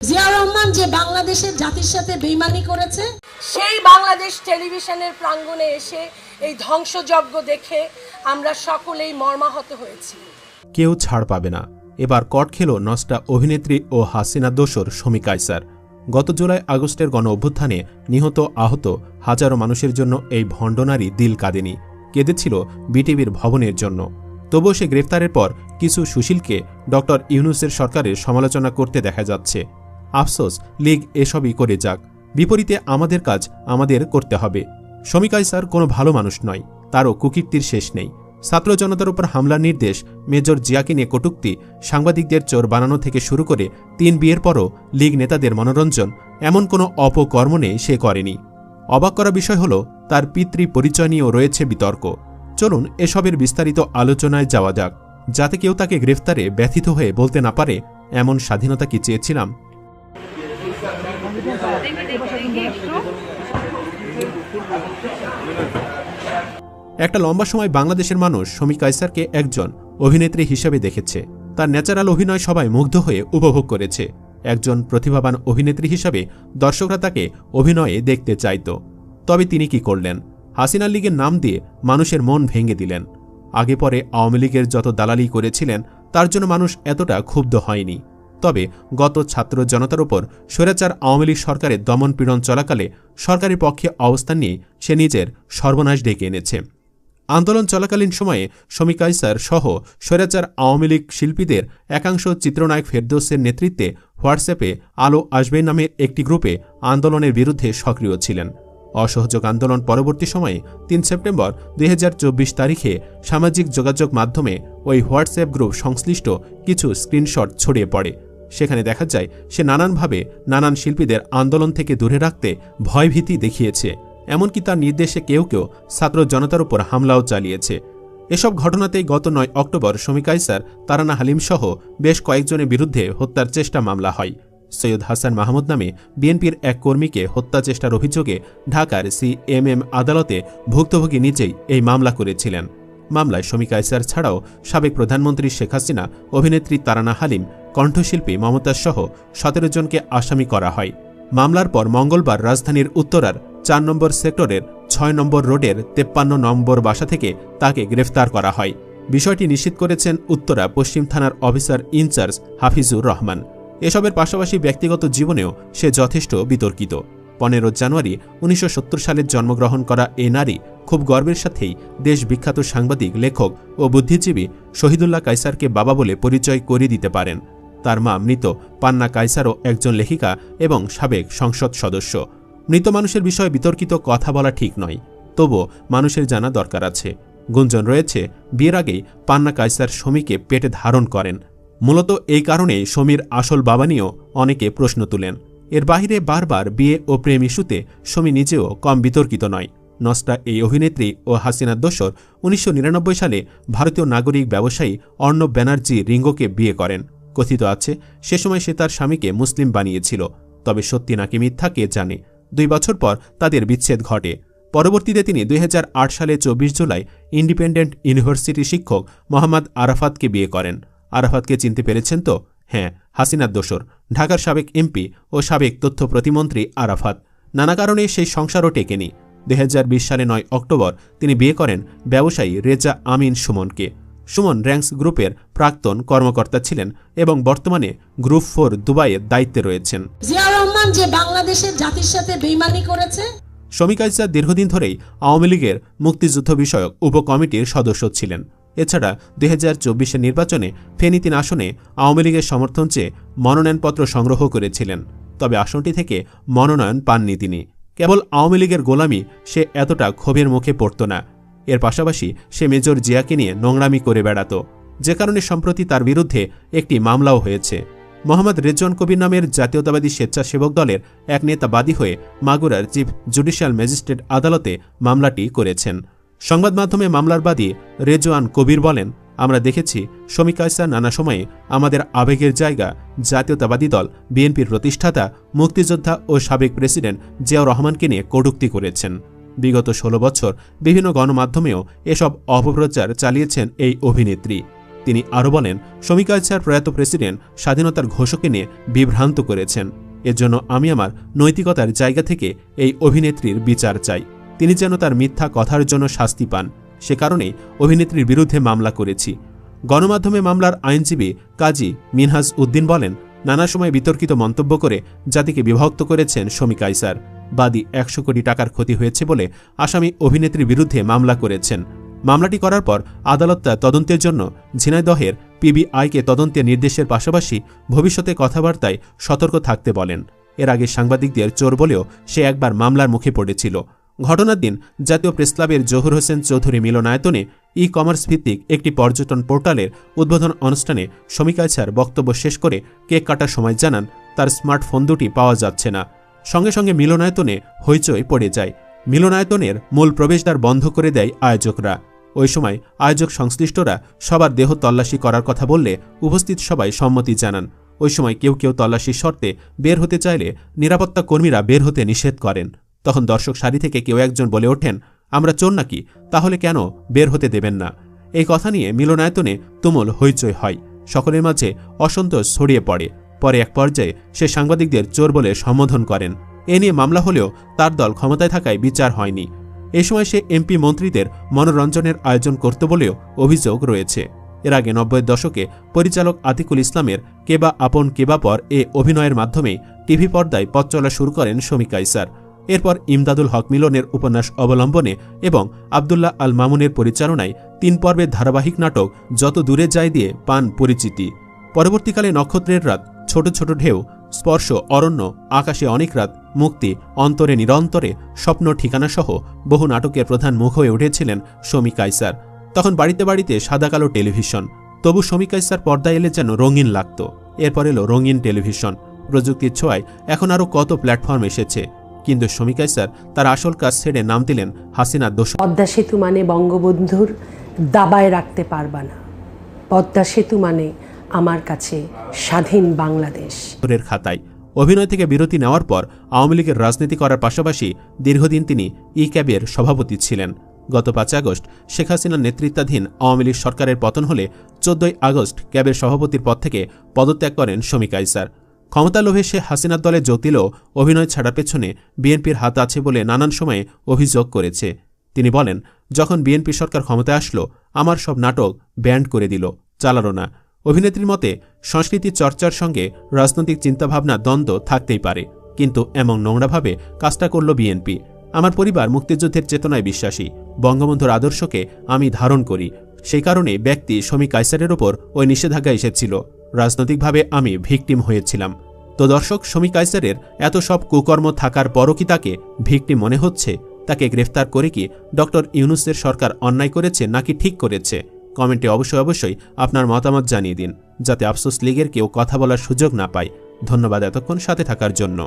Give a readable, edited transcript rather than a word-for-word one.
জিয়াউর রহমান যে বাংলাদেশের জাতির সাথে বেইমানি করেছে, সেই বাংলাদেশ টেলিভিশনের প্রাঙ্গণে এসে এই ধ্বংসযজ্ঞ দেখে আমরা সকলেই মর্মাহত হয়েছি। কেউ ছাড় পাবে না। এবার কট খেল নষ্টা অভিনেত্রী ও হাসিনা দোসর শমী কায়সার। গত জুলাই আগস্টের গণ অভ্যুত্থানে নিহত আহত হাজারো মানুষের জন্য এই ভণ্ডনারী দিল কাঁদেনি, কেঁদেছিল বিটিভির ভবনের জন্য। তবুও সে গ্রেফতারের পর কিছু সুশীলকে ড ইউনূসের সরকারের সমালোচনা করতে দেখা যাচ্ছে। আফসোস, লীগ এসবই করে যাক, বিপরীতে আমাদের কাজ আমাদের করতে হবে। শমী কায়সার কোনো ভালো মানুষ নয়, তারও কুকীর্তির শেষ নেই। ছাত্র জনতার উপর হামলার নির্দেশ, মেজর জিয়াকে নিয়ে কটূক্তি, সাংবাদিকদের চোর বানানো থেকে শুরু করে ৩ বিয়ের পরও লীগ নেতাদের মনোরঞ্জন, এমন কোনো অপকর্ম নেই সে করেনি। অবাক করা বিষয় হল তার পিতৃ পরিচয় নিয়েও রয়েছে বিতর্ক। চলুন এসবের বিস্তারিত আলোচনায় যাওয়া যাক, যাতে কেউ তাকে গ্রেফতারে ব্যথিত হয়ে বলতে না পারে এমন স্বাধীনতা কি চেয়েছিলাম। একটা লম্বা সময় বাংলাদেশের মানুষ শমী কায়সারকে একজন অভিনেত্রী হিসেবে দেখেছে। তার ন্যাচারাল অভিনয় সবাই মুগ্ধ হয়ে উপভোগ করেছে। একজন প্রতিভাবান অভিনেত্রী হিসাবে দর্শকরা তাকে অভিনয়ে দেখতে চাইত। তবে তিনি কি করলেন? হাসিনা লীগের নাম দিয়ে মানুষের মন ভেঙে দিলেন। আগে পরে আওয়ামী লীগের যত দালালি করেছিলেন তার জন্য মানুষ এতটা ক্ষুব্ধ হয়নি। তবে গত ছাত্র জনতার উপর স্বৈরাচার আওয়ামী লীগ সরকারের দমন পীড়ন চলাকালে সরকারের পক্ষে অবস্থান নিয়ে সে নিজের সর্বনাশ ডেকে এনেছে। আন্দোলন চলাকালীন সময়ে শমী কায়সার সহ স্বৈরাচার আওয়ামী লীগ শিল্পীদের একাংশ চিত্রনায়ক ফেরদৌসের নেতৃত্বে হোয়াটসঅ্যাপে আলো আসবে নামের একটি গ্রুপে আন্দোলনের বিরুদ্ধে সক্রিয় ছিলেন। অসহযোগ আন্দোলন পরবর্তী সময়ে ৩ সেপ্টেম্বর ২০২৪ তারিখে সামাজিক যোগাযোগ মাধ্যমে ওই হোয়াটসঅ্যাপ গ্রুপ সংশ্লিষ্ট কিছু স্ক্রিনশট ছড়িয়ে পড়ে। সেখানে দেখা যায় সে নানানভাবে নানান শিল্পীদের আন্দোলন থেকে দূরে রাখতে ভয়ভীতি দেখিয়েছে। এমনকি তার নির্দেশে কেউ কেউ ছাত্র জনতার উপর হামলাও চালিয়েছে। এসব ঘটনাতেই গত ৯ অক্টোবর শমী কায়সার, তারানা হালিম সহ বেশ কয়েকজনের বিরুদ্ধে হত্যার চেষ্টা মামলা হয়। সৈয়দ হাসান মাহমুদ নামে বিএনপির এক কর্মীকে হত্যা চেষ্টার অভিযোগে ঢাকার সিএমএম আদালতে ভুক্তভোগী নিজেই এই মামলা করেছিলেন। মামলায় শমী কায়সার ছাড়াও সাবেক প্রধানমন্ত্রী শেখ হাসিনা, অভিনেত্রী তারানা হালিম, কণ্ঠশিল্পী মমতাজ সহ ১৭ জনকে আসামি করা হয়। মামলার পর মঙ্গলবার রাজধানীর উত্তরার ৪ নম্বর সেক্টরের ৬ নম্বর রোডের ৫৩ নম্বর বাসা থেকে তাকে গ্রেফতার করা হয়। বিষয়টি নিশ্চিত করেছেন উত্তরা পশ্চিম থানার অফিসার ইনচার্জ হাফিজুর রহমান। এসবের পাশাপাশি ব্যক্তিগত জীবনেও সে যথেষ্ট বিতর্কিত। ১৫ জানুয়ারি ১৯৭০ সালে জন্মগ্রহণ করা এ নারী খুব গর্বের সাথেই দেশ বিখ্যাত সাংবাদিক, লেখক ও বুদ্ধিজীবী শহীদুল্লাহ কায়সারকে বাবা বলে পরিচয় করিয়ে দিতে পারেন। তার মা মৃত পান্না কায়সারও একজন লেখিকা এবং সাবেক সংসদ সদস্য। মৃত মানুষের বিষয়ে বিতর্কিত কথা বলা ঠিক নয়, তবুও মানুষের জানা দরকার আছে। গুঞ্জন রয়েছে বিয়ের আগেই পান্না কায়সার শমীকে পেটে ধারণ করেন। মূলত এই কারণেই শমীর আসল বাবা নিয়েও অনেকে প্রশ্ন তুলেন। এর বাহিরে বারবার বিয়ে ও প্রেম ইস্যুতে শমী নিজেও কম বিতর্কিত নয়। নষ্টা এই অভিনেত্রী ও হাসিনার দোসর ১৯৯৯ সালে ভারতীয় নাগরিক ব্যবসায়ী অর্ণব ব্যানার্জি রিঙ্গোকে বিয়ে করেন। কথিত আছে সে সময় সে তার স্বামীকে মুসলিম বানিয়েছিল। তবে সত্যি নাকি মিথ্যা কে জানে। ২ বছর পর তাদের বিচ্ছেদ ঘটে। পরবর্তীতে তিনি ২০০৮ সালে ২৪ জুলাই ইন্ডিপেন্ডেন্ট ইউনিভার্সিটি শিক্ষক মোহাম্মদ আরাফাতকে বিয়ে করেন। আরাফাতকে চিনতে পেরেছেন তো? হ্যাঁ, হাসিনার দোসর, ঢাকার সাবেক এমপি ও সাবেক তথ্য প্রতিমন্ত্রী আরাফাত। নানা কারণে সেই সংসারও টেকেনি। ২০২০ সালে ৯ অক্টোবর তিনি বিয়ে করেন ব্যবসায়ী রেজা আমিন সুমনকে। সুমন র্যাঙ্কস গ্রুপের প্রাক্তন কর্মকর্তা ছিলেন এবং বর্তমানে গ্রুপ 4 দুবাইয়ের দায়িত্বে রয়েছেন। জিয়াউর রহমান যে বাংলাদেশের জাতির সাথে বেইমানি করেছে। শমী কায়সার দীর্ঘদিন ধরেই আওয়ামী লীগের মুক্তিযুদ্ধ বিষয়ক উপকমিটির সদস্য ছিলেন। এছাড়া ২০২৪ নির্বাচনে ফেনী ৩ আসনে আওয়ামী লীগের সমর্থন চেয়ে মনোনয়নপত্র সংগ্রহ করেছিলেন। তবে আসনটি থেকে মনোনয়ন পাননি তিনি। কেবল আওয়ামী লীগের গোলামি সে এতটা ক্ষোভের মুখে পড়ত না। এর পাশাপাশি সে মেজর জিয়াকে নিয়ে নোংরামি করে বেড়াত, যে কারণে সম্প্রতি তার বিরুদ্ধে একটি মামলাও হয়েছে। মোহাম্মদ রেজওয়ান কবির নামের জাতীয়তাবাদী স্বেচ্ছাসেবক দলের এক নেতা বাদী হয়ে মাগুরার চিফ জুডিশিয়াল ম্যাজিস্ট্রেট আদালতে মামলাটি করেছেন। সংবাদ মাধ্যমে মামলার বাদী রেজওয়ান কবির বলেন, আমরা দেখেছি শমী কায়সার নানা সময়ে আমাদের আবেগের জায়গা জাতীয়তাবাদী দল বিএনপির প্রতিষ্ঠাতা, মুক্তিযোদ্ধা ও সাবেক প্রেসিডেন্ট জিয়াউর রহমানকে নিয়ে কটূক্তি করেছেন। বিগত ১৬ বছর বিভিন্ন গণমাধ্যমেও এসব অপপ্রচার চালিয়েছেন এই অভিনেত্রী। তিনি আরও বলেন, শমী কায়সার প্রয়াত প্রেসিডেন্ট স্বাধীনতার ঘোষকে নিয়ে বিভ্রান্ত করেছেন। এর জন্য আমি আমার নৈতিকতার জায়গা থেকে এই অভিনেত্রীর বিচার চাই। তিনি যেন তার মিথ্যা কথার জন্য শাস্তি পান, সে কারণেই অভিনেত্রীর বিরুদ্ধে মামলা করেছি। গণমাধ্যমে মামলার আইনজীবী কাজী মিনহাজ উদ্দিন বলেন, নানা সময় বিতর্কিত মন্তব্য করে জাতিকে বিভক্ত করেছেন শমী কায়সার। বাদী 100 কোটি টাকার ক্ষতি হয়েছে বলে আসামি অভিনেত্রীর বিরুদ্ধে মামলা করেছেন। মামলাটি করার পর আদালত তা তদন্তের জন্য ঝিনাইদহের পিবিআইকে তদন্তের নির্দেশের পাশাপাশি ভবিষ্যতে কথাবার্তায় সতর্ক থাকতে বলেন। এর আগে সাংবাদিকদের চোর বলেও সে একবার মামলার মুখে পড়েছিল। ঘটনার দিন জাতীয় প্রেসক্লাবের জহুর হোসেন চৌধুরী মিলনায়তনে ই-কমার্স ভিত্তিক একটি পর্যটন পোর্টালের উদ্বোধন অনুষ্ঠানে শমী কায়সার বক্তব্য শেষ করে কেক কাটার সময় জানান, তার স্মার্টফোন দুটি পাওয়া যাচ্ছে না। সঙ্গে সঙ্গে মিলনায়তনে হইচই পড়ে যায়। মিলনায়তনের মূল প্রবেশদ্বার বন্ধ করে দেয় আয়োজকরা। ওই সময় আয়োজক সংশ্লিষ্টরা সবার দেহ তল্লাশি করার কথা বললে উপস্থিত সবাই সম্মতি জানান। ওই সময় কেউ কেউ তল্লাশির শর্তে বের হতে চাইলে নিরাপত্তা কর্মীরা বের হতে নিষেধ করেন। তখন দর্শক সারি থেকে কেউ একজন বলে ওঠেন, আমরা চোর নাকি, তাহলে কেন বের হতে দেবেন না? এই কথা নিয়ে মিলনায়তনে তুমুল হইচই হয়। সকলের মাঝে অসন্তোষ ছড়িয়ে পড়ে। পরে এক পর্যায়ে সে সাংবাদিকদের চোর বলে সম্বোধন করেন। এ নিয়ে মামলা হলেও তার দল ক্ষমতায় থাকায় বিচার হয়নি। এ সময় সে এমপি মন্ত্রীদের মনোরঞ্জনের আয়োজন করত বলেও অভিযোগ রয়েছে। এর আগে 90-এর দশকে পরিচালক আতিকুল ইসলামের কেবা আপন কেবা পর এ অভিনয়ের মাধ্যমে টিভি পর্দায় পথ চলা শুরু করেন শমী কায়সার। এরপর ইমদাদুল হক মিলনের উপন্যাস অবলম্বনে এবং আবদুল্লাহ আল মামুনের পরিচালনায় 3 পর্বের ধারাবাহিক নাটক যত দূরে যায় দিয়ে পান পরিচিতি। পরবর্তীকালে নক্ষত্রের রাত, ছোট ছোট ঢেউ, স্পর্শ, অরণ্য, আকাশে অনেক রাত, মুক্তি, অন্তরে নিরন্তরে, স্বপ্ন ঠিকানা সহ বহু নাটকের প্রধান মুখ হয়ে উঠেছিলেন শমী কায়সার। তখন বাড়িতে বাড়িতে সাদা কালো টেলিভিশন, তবু শমী কায়সার পর্দায় এলে যেন রঙিন লাগত। এরপর এলো রঙিন টেলিভিশন। প্রযুক্তির ছোঁয়ায় এখন আরও কত প্ল্যাটফর্ম এসেছে, কিন্তু শমী কায়সার তার আসল কাজ ছেড়ে নাম দিলেন হাসিনার দোষ। পদ্মা সেতু মানে বঙ্গবন্ধুর দাবায় রাখতে পারবা না। পদ্মা সেতু মানে আমার কাছে স্বাধীন বাংলাদেশ। খাতায় অভিনয় থেকে বিরতি নেওয়ার পর আওয়ামী লীগের রাজনীতি করার পাশাপাশি দীর্ঘদিন তিনি ই-ক্যাবের সভাপতি ছিলেন। গত 5 আগস্ট শেখ হাসিনার নেতৃত্বাধীন আওয়ামী লীগ সরকারের পতন হলে 14 আগস্ট ক্যাবের সভাপতির পদ থেকে পদত্যাগ করেন শমী কায়সার। ক্ষমতা লোভে সে হাসিনার দলে যোগ দিলেও অভিনয় ছাড়ার পেছনে বিএনপির হাত আছে বলে নানান সময়ে অভিযোগ করেছে। তিনি বলেন, যখন বিএনপি সরকার ক্ষমতায় আসলো, আমার সব নাটক ব্যান্ড করে দিল, চালালো না। অভিনেত্রীর মতে সংস্কৃতি চর্চার সঙ্গে রাজনৈতিক চিন্তাভাবনা দ্বন্দ্ব থাকতেই পারে, কিন্তু এমন নোংরাভাবে কাজটা করল বিএনপি। আমার পরিবার মুক্তিযুদ্ধের চেতনায় বিশ্বাসী, বঙ্গবন্ধুর আদর্শকে আমি ধারণ করি। সেই কারণে ব্যক্তি শমী কায়সারের ওপর ওই নিষেধাজ্ঞা এসেছিল। রাজনৈতিকভাবে আমি ভিকটিম হয়েছিলাম। তো দর্শক, শমী কায়সারের এত সব কুকর্ম থাকার পরও কি তাকে ভিকটিম মনে হচ্ছে? তাকে গ্রেফতার করে কি ডক্টর ইউনূসের সরকার অন্যায় করেছে নাকি ঠিক করেছে? কমেন্টে অবশ্যই আপনার মতামত জানিয়ে দিন, যাতে আফসোস লীগের কেউ কথা বলার সুযোগ না পায়। ধন্যবাদ এতক্ষণ সাথে থাকার জন্য।